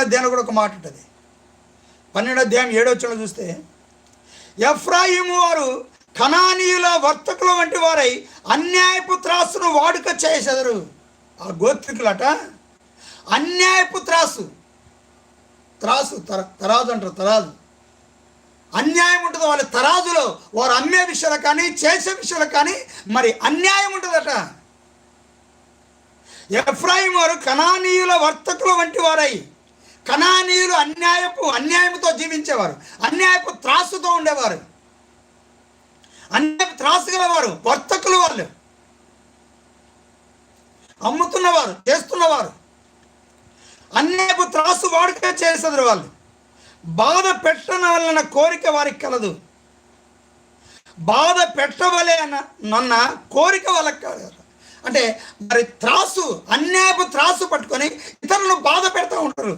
12వ అధ్యాయంలో కూడా ఒక మాట ఉంటుంది. 12వ అధ్యాయం 7వ వచనంలో చూస్తే, ఎఫ్రాయిము వారు కనానీయుల వర్తకుల వంటి వారై అన్యాయపు త్రాసును వాడుక చేసెదరు. ఆ గోత్రికులట అన్యాయపు త్రాసు తరాజు అంటారు. తరాజు అన్యాయం ఉంటుంది వాళ్ళ తరాజులో. వారు అమ్మే విషయాలు కానీ చేసే విషయాలు కానీ మరి అన్యాయం ఉంటుందట. ఎఫ్రాయిము వారు కనానీయుల వర్తకుల వంటి వారై, కనానీయులు అన్యాయముతో జీవించేవారు, అన్యాయపు త్రాసుతో ఉండేవారు, అన్యాయపు త్రాసు గలవారు, వర్తకులు, వాళ్ళు అమ్ముతున్నవారు, చేస్తున్నవారు, అన్యాయపు త్రాసు వాడుక చేసేది. వాళ్ళు బాధ పెట్టన వలన కోరిక వారికి కలదు. బాధ పెట్టవలే నన్న కోరిక వాళ్ళకి కలదు. అంటే మరి త్రాసు, అన్యాయపు త్రాసు పట్టుకొని ఇతరులను బాధ పెడతా ఉంటారు.